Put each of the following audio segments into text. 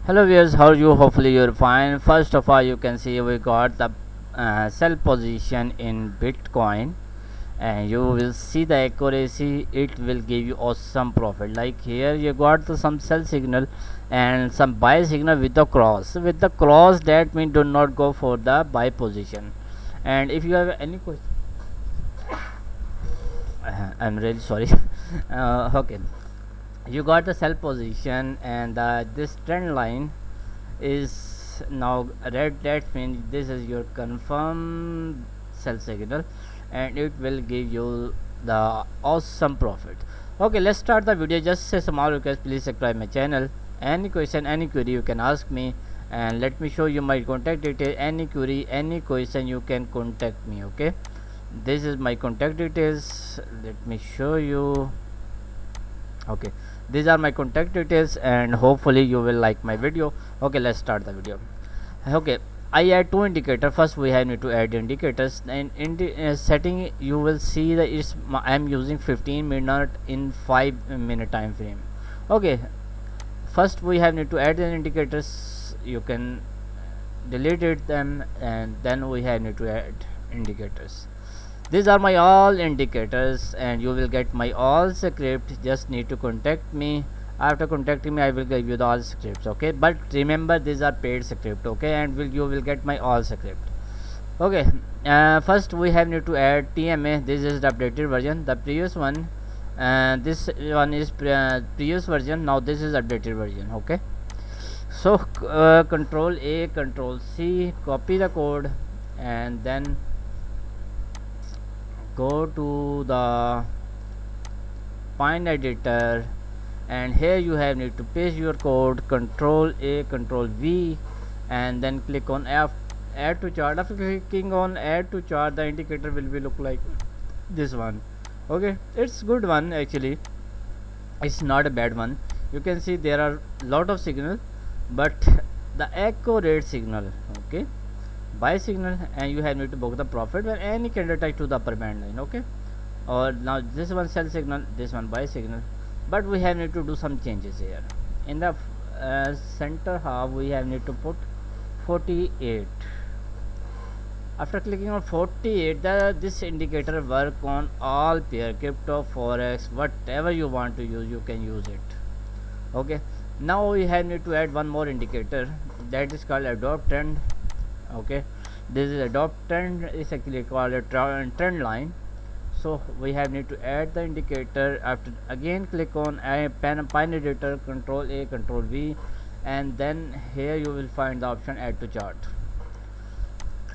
Hello viewers, how are you? Hopefully you're fine. First of all, you can see we got the sell position in Bitcoin, and you will see the accuracy. It will give you awesome profit. Like here, you got some sell signal and some buy signal with the cross. With the cross, that means do not go for the buy position. And if you have any question, I'm really sorry. Okay, you got the sell position, and this trend line is now red. That means this is your confirmed sell signal, and it will give you the awesome profit. Okay, let's start the video. Just a small request, please subscribe my channel. Any question, any query, you can ask me, and let me show you my contact detail. Any query, any question, you can contact me. Okay, this is my contact details. Let me show you. Okay, these are my contact details, and hopefully you will like my video. Okay, let's start the video. Okay, I add two indicator. First we have need to add indicators, and in the setting you will see that I am using 15 minute in 5 minute time frame. Okay, first we have need to add the indicators. You can delete it them, and then we have need to add indicators. These are my all indicators, and you will get my all script. Just need to contact me. After contacting me, I will give you the all scripts. Okay, but remember these are paid script. Okay, and you will get my all script. Okay, first we have need to add TMA. This is the updated version. The previous one, this one is previous version. Now this is updated version. Okay, so control A, control C, copy the code, and then go to the Pine editor, and here you have need to paste your code. Control A, control V, and then click on add to chart. After clicking on add to chart, the indicator will be look like this one. Okay, it's good one actually, it's not a bad one. You can see there are lot of signal, but the accurate signal. Okay, buy signal, and you have need to book the profit when any candle touch to the upper band line. Okay, or now this one sell signal, this one buy signal, but we have need to do some changes here. In the center half we have need to put 48. After clicking on 48, this indicator work on all pair, crypto, forex, whatever you want to use, you can use it. Okay, now we have need to add one more indicator, that is called adopt trend. Okay, this is adopt trend, is actually called a trend line. So we have need to add the indicator. After again click on Pine editor, control A, control V, and then here you will find the option add to chart.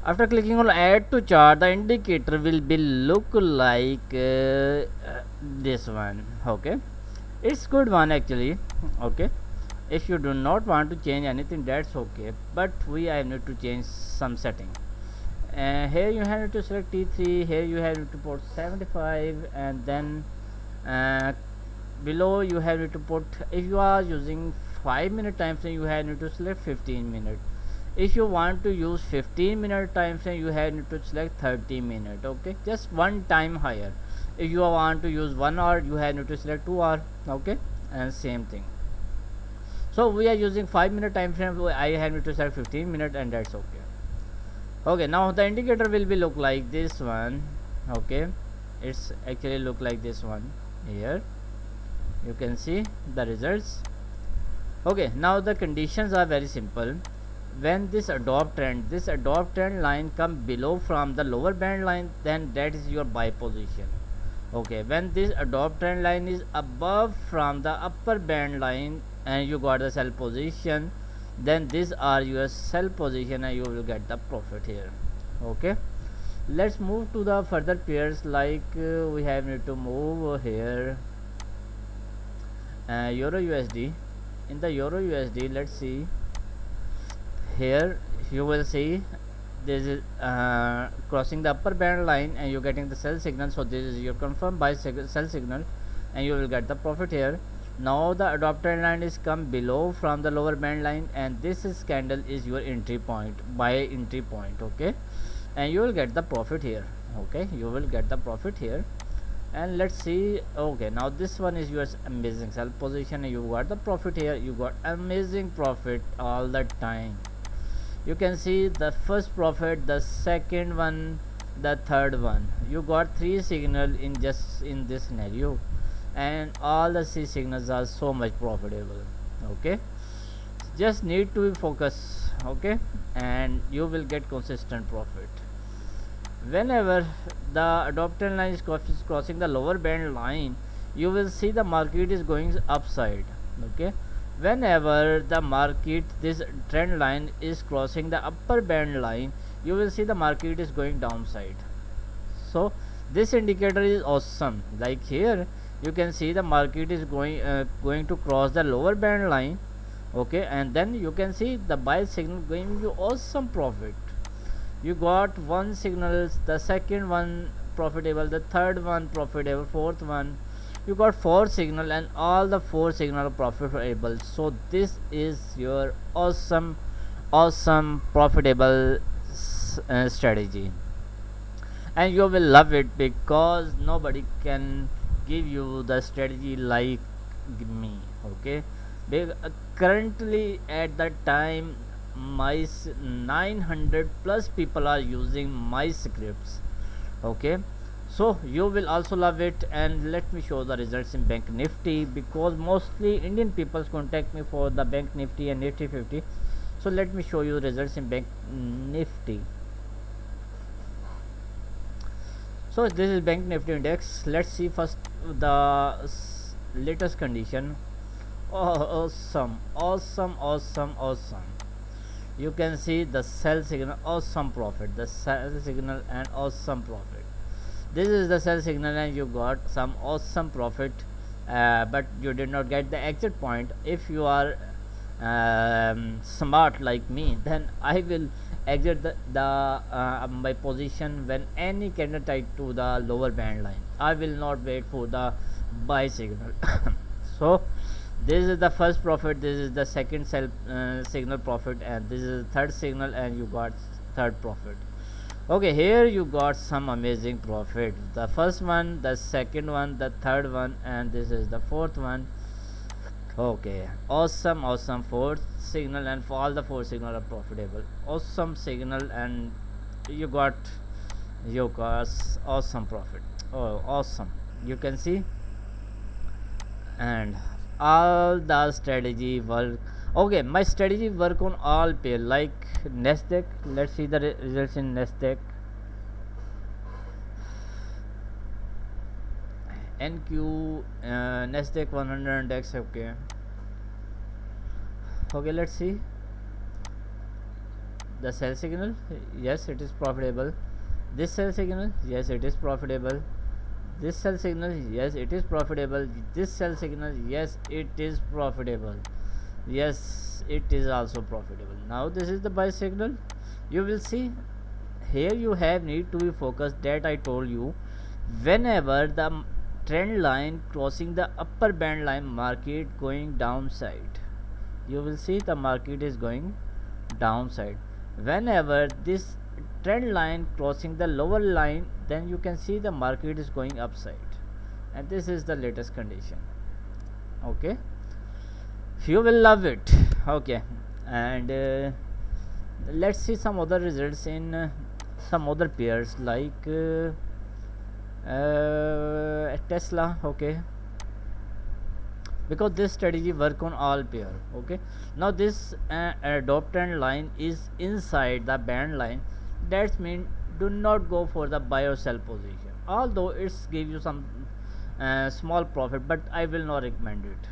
After clicking on add to chart, the indicator will be look like this one. Okay, it's good one actually. Okay, if you do not want to change anything, that's okay, but we have need to change some setting. Here you have to select T3. Here you have to put 75, and then below you have to put, if you are using 5 minute time frame, you have to select 15 minute. If you want to use 15 minute time frame, you have to select 30 minute. Okay, just one time higher. If you want to use 1 hour, you have to select 2 hour. Okay, and same thing. So we are using 5 minute time frame, so I have to select 15 minute, and that's okay. Okay, now the indicator will be look like this one. Okay, it's actually look like this one. Here you can see the results. Okay, now the conditions are very simple. When this adopt trend line come below from the lower band line, then that is your buy position. Okay, when this adopt trend line is above from the upper band line, and you got the sell position, then these are your sell position, and you will get the profit here. Okay, let's move to the further pairs. Like we have need to move here Euro USD. In the Euro USD, let's see, here you will see this is crossing the upper band line, and you're getting the sell signal. So this is your confirmed buy sell signal, and you will get the profit here. Now the adopt trend line is come below from the lower band line, and this is candle is your entry point, buy entry point. Okay, and you will get the profit here. Okay, you will get the profit here. And let's see. Okay, now this one is your amazing sell position. You got the profit here, you got amazing profit all the time. You can see the first profit, the second one, the third one. You got three signal in just in this scenario, and all the three signals are so much profitable. Okay, just need to focus. Okay, and you will get consistent profit. Whenever the adopted line is crossing the lower band line, you will see the market is going upside. Okay, whenever the market, this trend line is crossing the upper band line, you will see the market is going downside. So this indicator is awesome. Like here you can see the market is going to cross the lower band line. Okay, and then you can see the buy signal giving you awesome profit. You got one signal, the second one profitable, the third one profitable, fourth one. You got four signal, and all the four signal are profitable. So this is your awesome profitable strategy, and you will love it because nobody can give you the strategy like me. Okay, currently at that time my 900 plus people are using my scripts. Okay, so you will also love it. And let me show the results in bank nifty, because mostly Indian people contact me for the bank nifty and nifty 50. So let me show you results in bank nifty. So this is bank nifty index. Let's see first the latest condition. Oh, awesome. You can see the sell signal, awesome profit, the sell signal and awesome profit. This is the sell signal and you got some awesome profit, but you did not get the exit point. If you are smart like me, then I will exit my position when any candle tied to the lower band line. I will not wait for the buy signal. So this is the first profit, this is the second sell signal profit, and this is the third signal, and you got third profit. Okay, here you got some amazing profit. The first one, the second one, the third one, and this is the fourth one. Okay, awesome fourth signal, and for all the four signal are profitable. Awesome signal, and you got awesome profit. Oh, awesome. You can see, and all the strategy work. Okay, my strategy work on all pair like Nasdaq. Let's see the results in Nasdaq. NQ, Nasdaq 100 index. Okay, let's see the sell signal. Yes, it is profitable. This sell signal, yes, it is profitable. This sell signal, yes, it is profitable. This sell signal, yes, it is profitable. Yes, it is also profitable. Now this is the buy signal. You will see here you have need to be focused, that I told you. Whenever the trend line crossing the upper band line, market going downside, you will see the market is going downside. Whenever this trend line crossing the lower line, then you can see the market is going upside, and this is the latest condition. Okay, you will love it. Okay, and let's see some other results in some other pairs like Tesla. Okay, because this strategy work on all pair. Okay, now this adopt trend line is inside the band line. That means do not go for the buy or sell position, although it's give you some small profit, but I will not recommend it.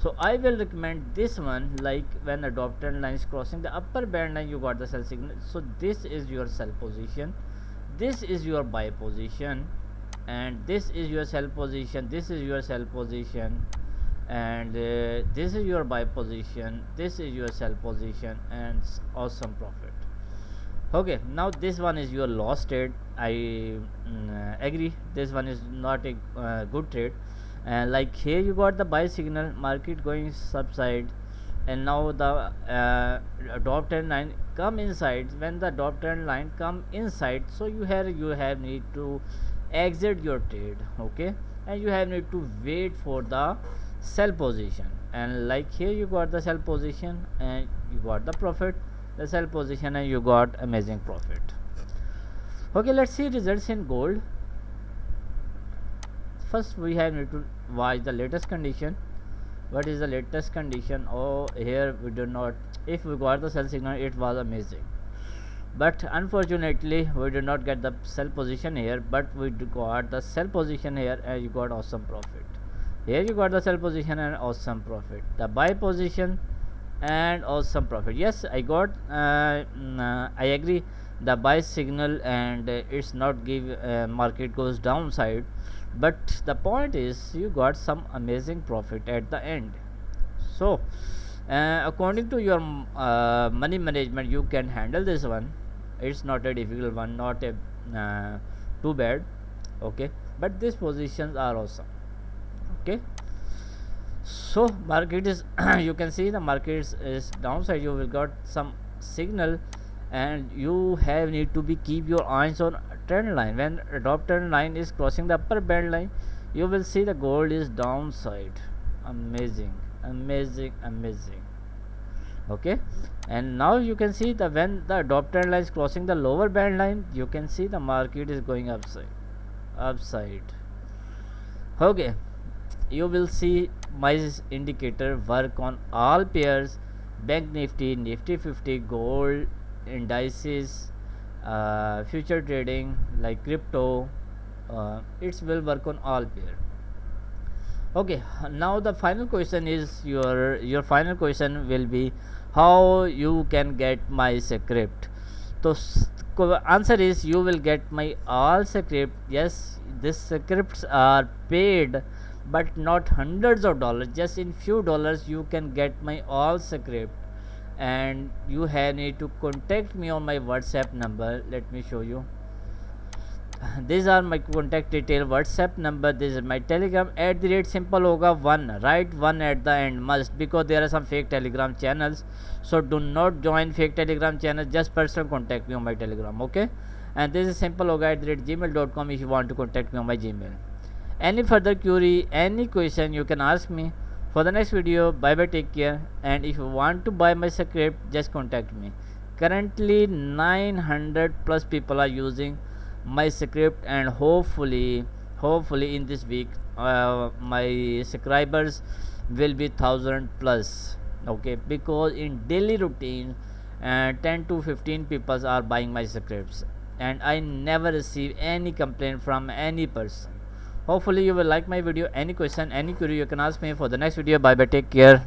So I will recommend this one, like when the adopt trend line is crossing the upper band line, you got the sell signal. So this is your sell position, this is your buy position, and this is your sell position, this is your sell position, and this is your buy position, this is your sell position, and awesome profit. Okay, now this one is your loss trade. I agree, this one is not a good trade. And like here you got the buy signal, market going subside, and now the adopt trend line come inside. When the adopt trend line come inside, so you have need to exit your trade. Okay, and you have need to wait for the sell position, and like here you got the sell position and you got the profit, the sell position and you got amazing profit. Okay, let's see results in gold. First we have need to watch the latest condition. What is the latest condition? Oh, here we do not, if we got the sell signal it was amazing, but unfortunately we did not get the sell position here, but we got the sell position here and you got awesome profit. Here you got the sell position and awesome profit, the buy position and awesome profit. Yes, I got I agree the buy signal and it's not give market goes downside, but the point is you got some amazing profit at the end. So according to your money management you can handle this one. It's not a difficult one, not a too bad. Okay, but these positions are awesome. Okay, so market is you can see the market is downside, you will got some signal and you have need to be keep your eyes on trend line. When top trend line is crossing the upper band line you will see the gold is downside. Amazing, amazing, amazing. Okay, and now you can see the when the top trend line is crossing the lower band line you can see the market is going upside. Okay, you will see my indicator work on all pairs, bank nifty, nifty 50, gold, indices, future trading like crypto, it will work on all pair. Okay, now the final question is your final question will be how you can get my script. So answer is you will get my all script. Yes, these scripts are paid but not hundreds of dollars, just in few dollars you can get my all script, and you have need to contact me on my WhatsApp number. Let me show you. These are my contact detail, WhatsApp number, this is my Telegram @simple hoga 1, write 1 at the end must, because there are some fake Telegram channels, so do not join fake Telegram channels, just personal contact me on my Telegram. Okay, and this is simple hoga @gmail.com if you want to contact me on my Gmail. Any further query, any question you can ask me for the next video. Bye bye, take care, and if you want to buy my script just contact me. Currently 900 plus people are using my script, and hopefully in this week my subscribers will be 1000 plus. Okay, because in daily routine 10 to 15 people are buying my scripts and I never receive any complaint from any person. Hopefully you will like my video. Any question, any query you can ask me for the next video. Bye bye, take care.